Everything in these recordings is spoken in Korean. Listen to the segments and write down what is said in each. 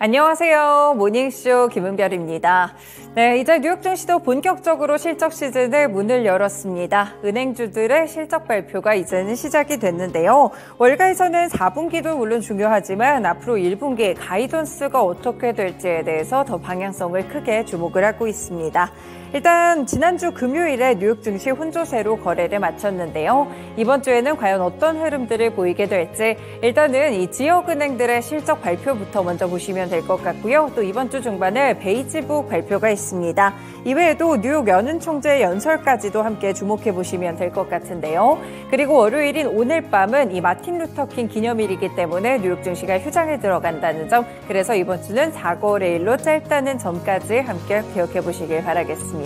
안녕하세요. 모닝쇼 김은별입니다. 네, 이제 뉴욕 증시도 본격적으로 실적 시즌의 문을 열었습니다. 은행주들의 실적 발표가 이제는 시작이 됐는데요. 월가에서는 4분기도 물론 중요하지만 앞으로 1분기 가이던스가 어떻게 될지에 대해서 더 방향성을 크게 주목을 하고 있습니다. 일단 지난주 금요일에 뉴욕 증시 혼조세로 거래를 마쳤는데요. 이번 주에는 과연 어떤 흐름들을 보이게 될지 일단은 이 지역은행들의 실적 발표부터 먼저 보시면 될 것 같고요. 또 이번 주 중반에 베이지북 발표가 있습니다. 이외에도 뉴욕 연은총재 연설까지도 함께 주목해 보시면 될 것 같은데요. 그리고 월요일인 오늘 밤은 이 마틴 루터킹 기념일이기 때문에 뉴욕 증시가 휴장에 들어간다는 점, 그래서 이번 주는 4거래일로 짧다는 점까지 함께 기억해 보시길 바라겠습니다.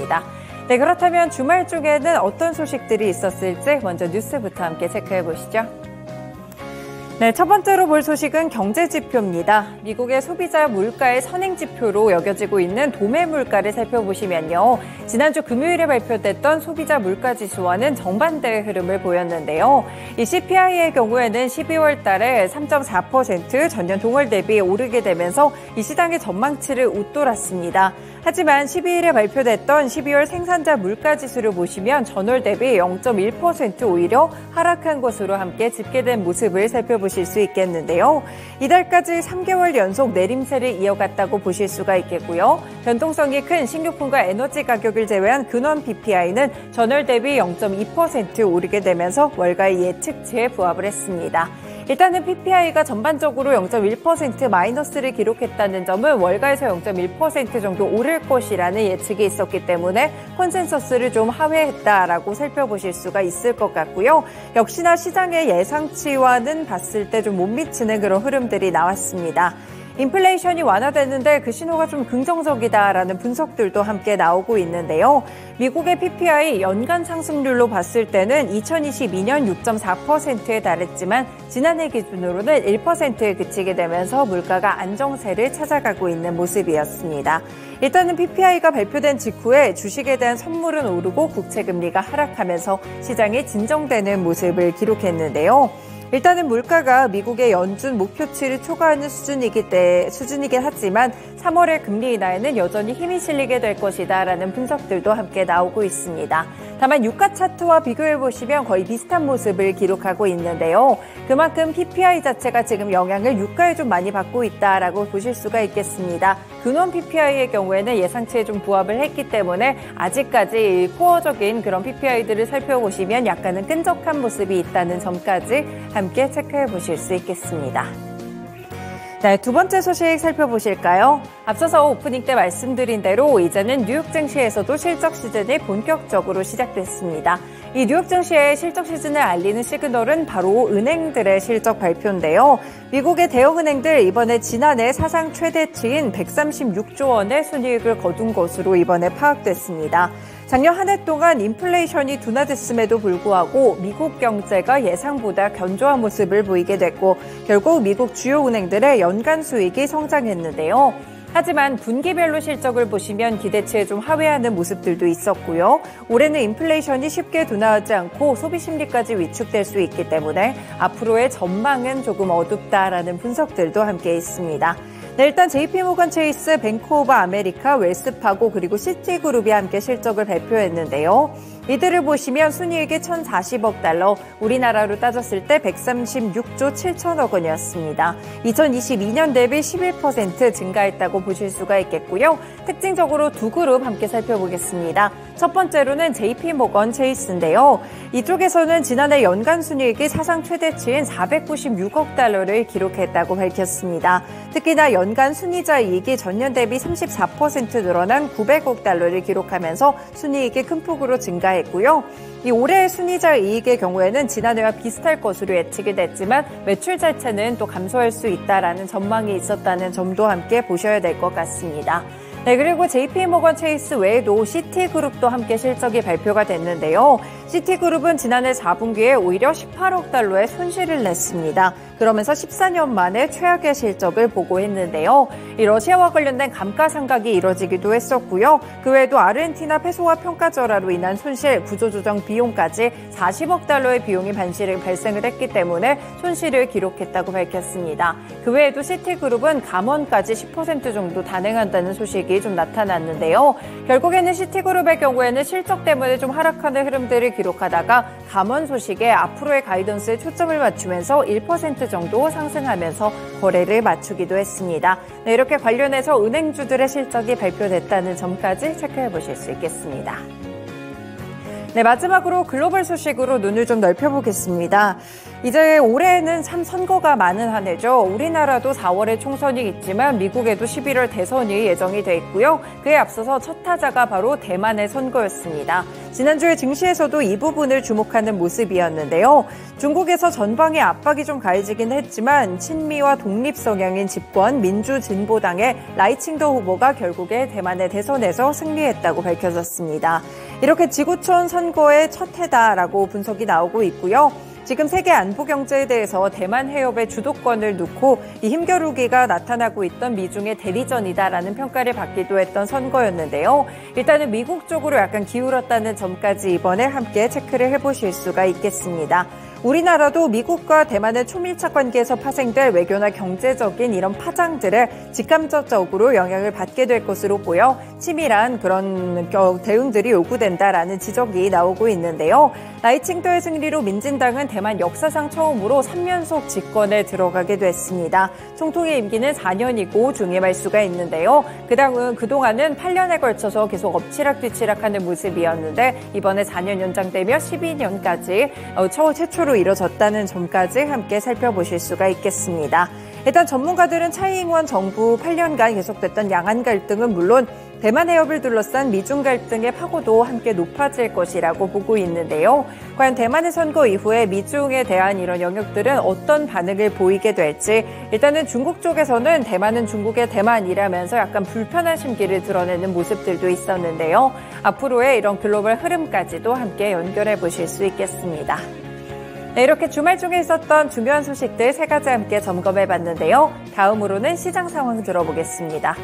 네, 그렇다면 주말 중에는 어떤 소식들이 있었을지 먼저 뉴스부터 함께 체크해 보시죠. 네, 첫 번째로 볼 소식은 경제지표입니다. 미국의 소비자 물가의 선행지표로 여겨지고 있는 도매 물가를 살펴보시면요. 지난주 금요일에 발표됐던 소비자 물가지수와는 정반대의 흐름을 보였는데요. 이 CPI의 경우에는 12월 달에 3.4% 전년 동월 대비 오르게 되면서 이 시장의 전망치를 웃돌았습니다. 하지만 12일에 발표됐던 12월 생산자 물가지수를 보시면 전월 대비 0.1% 오히려 하락한 것으로 함께 집계된 모습을 살펴보실 수 있겠는데요. 이달까지 3개월 연속 내림세를 이어갔다고 보실 수가 있겠고요. 변동성이 큰 식료품과 에너지 가격을 제외한 근원 PPI는 전월 대비 0.2% 오르게 되면서 월가의 예측치에 부합을 했습니다. 일단은 PPI가 전반적으로 0.1% 마이너스를 기록했다는 점은 월가에서 0.1% 정도 오를 것이라는 예측이 있었기 때문에 컨센서스를 좀 하회했다라고 살펴보실 수가 있을 것 같고요. 역시나 시장의 예상치와는 봤을 때 좀 못 미치는 그런 흐름들이 나왔습니다. 인플레이션이 완화됐는데 그 신호가 좀 긍정적이다라는 분석들도 함께 나오고 있는데요. 미국의 PPI 연간 상승률로 봤을 때는 2022년 6.4%에 달했지만 지난해 기준으로는 1%에 그치게 되면서 물가가 안정세를 찾아가고 있는 모습이었습니다. 일단은 PPI가 발표된 직후에 주식에 대한 선물은 오르고 국채금리가 하락하면서 시장이 진정되는 모습을 기록했는데요. 일단은 물가가 미국의 연준 목표치를 초과하는 수준이긴 하지만 3월의 금리 인하에는 여전히 힘이 실리게 될 것이다라는 분석들도 함께 나오고 있습니다. 다만 유가 차트와 비교해보시면 거의 비슷한 모습을 기록하고 있는데요. 그만큼 PPI 자체가 지금 영향을 유가에 좀 많이 받고 있다라고 보실 수가 있겠습니다. 근원 PPI의 경우에는 예상치에 좀 부합을 했기 때문에 아직까지 코어적인 그런 PPI들을 살펴보시면 약간은 끈적한 모습이 있다는 점까지 함께 체크해 보실 수 있겠습니다. 네, 두 번째 소식 살펴보실까요? 앞서서 오프닝 때 말씀드린 대로 이제는 뉴욕 증시에서도 실적 시즌이 본격적으로 시작됐습니다. 이 뉴욕 증시의 실적 시즌을 알리는 시그널은 바로 은행들의 실적 발표인데요. 미국의 대형은행들 이번에 지난해 사상 최대치인 136조 원의 순이익을 거둔 것으로 이번에 파악됐습니다. 작년 한 해 동안 인플레이션이 둔화됐음에도 불구하고 미국 경제가 예상보다 견조한 모습을 보이게 됐고 결국 미국 주요 은행들의 연간 수익이 성장했는데요. 하지만 분기별로 실적을 보시면 기대치에 좀 하회하는 모습들도 있었고요. 올해는 인플레이션이 쉽게 둔화하지 않고 소비 심리까지 위축될 수 있기 때문에 앞으로의 전망은 조금 어둡다라는 분석들도 함께 있습니다. 네, 일단 JP모건 체이스, 뱅크 오브 아메리카, 웰스파고 그리고 시티그룹이 함께 실적을 발표했는데요. 이들을 보시면 순이익이 1,040억 달러, 우리나라로 따졌을 때 136조 7천억 원이었습니다. 2022년 대비 11% 증가했다고 보실 수가 있겠고요. 특징적으로 두 그룹 함께 살펴보겠습니다. 첫 번째로는 JP모건 체이스인데요. 이쪽에서는 지난해 연간 순이익이 사상 최대치인 496억 달러를 기록했다고 밝혔습니다. 특히나 연간 순이자 이익이 전년 대비 34% 늘어난 900억 달러를 기록하면서 순이익이 큰 폭으로 증가했고요. 이 올해의 순이자 이익의 경우에는 지난해와 비슷할 것으로 예측이 됐지만 매출 자체는 또 감소할 수 있다라는 전망이 있었다는 점도 함께 보셔야 될 것 같습니다. 네, 그리고 JP모건 체이스 외에도 시티그룹도 함께 실적이 발표가 됐는데요. 시티그룹은 지난해 4분기에 오히려 18억 달러의 손실을 냈습니다. 그러면서 14년 만에 최악의 실적을 보고했는데요. 이 러시아와 관련된 감가상각이 이뤄지기도 했었고요. 그 외에도 아르헨티나 페소화 평가절하로 인한 손실, 구조조정 비용까지 40억 달러의 비용이 발생을 했기 때문에 손실을 기록했다고 밝혔습니다. 그 외에도 시티그룹은 감원까지 10% 정도 단행한다는 소식이 좀 나타났는데요. 결국에는 시티그룹의 경우에는 실적 때문에 좀 하락하는 흐름들을 기록하다가 감원 소식에 앞으로의 가이던스에 초점을 맞추면서 1% 정도 상승하면서 거래를 맞추기도 했습니다. 네, 이렇게 관련해서 은행주들의 실적이 발표됐다는 점까지 체크해 보실 수 있겠습니다. 네, 마지막으로 글로벌 소식으로 눈을 좀 넓혀보겠습니다. 이제 올해는 참 선거가 많은 한 해죠. 우리나라도 4월에 총선이 있지만 미국에도 11월 대선이 예정이 돼 있고요. 그에 앞서서 첫 타자가 바로 대만의 선거였습니다. 지난주에 증시에서도 이 부분을 주목하는 모습이었는데요. 중국에서 전방에 압박이 좀 가해지긴 했지만 친미와 독립 성향인 집권 민주진보당의 라이칭더 후보가 결국에 대만의 대선에서 승리했다고 밝혀졌습니다. 이렇게 지구촌 선거의 첫 해다라고 분석이 나오고 있고요. 지금 세계 안보 경제에 대해서 대만 해협의 주도권을 놓고 이 힘겨루기가 나타나고 있던 미중의 대리전이다라는 평가를 받기도 했던 선거였는데요. 일단은 미국 쪽으로 약간 기울었다는 점까지 이번에 함께 체크를 해보실 수가 있겠습니다. 우리나라도 미국과 대만의 초밀착 관계에서 파생될 외교나 경제적인 이런 파장들에 직간접적으로 영향을 받게 될 것으로 보여 치밀한 그런 대응들이 요구된다라는 지적이 나오고 있는데요. 라이칭더의 승리로 민진당은 대만 역사상 처음으로 3연속 집권에 들어가게 됐습니다. 총통의 임기는 4년이고 중임할 수가 있는데요. 그동안은 8년에 걸쳐서 계속 엎치락뒤치락하는 모습이었는데 이번에 4년 연장되며 12년까지 최초로 이뤄졌다는 점까지 함께 살펴보실 수가 있겠습니다. 일단 전문가들은 차이 잉원 정부 8년간 계속됐던 양안 갈등은 물론 대만 해협을 둘러싼 미중 갈등의 파고도 함께 높아질 것이라고 보고 있는데요. 과연 대만의 선거 이후에 미중에 대한 이런 영역들은 어떤 반응을 보이게 될지 일단은 중국 쪽에서는 대만은 중국의 대만이라면서 약간 불편한 심기를 드러내는 모습들도 있었는데요. 앞으로의 이런 글로벌 흐름까지도 함께 연결해 보실 수 있겠습니다. 네, 이렇게 주말 중에 있었던 중요한 소식들 3가지 함께 점검해 봤는데요. 다음으로는 시장 상황 들어보겠습니다.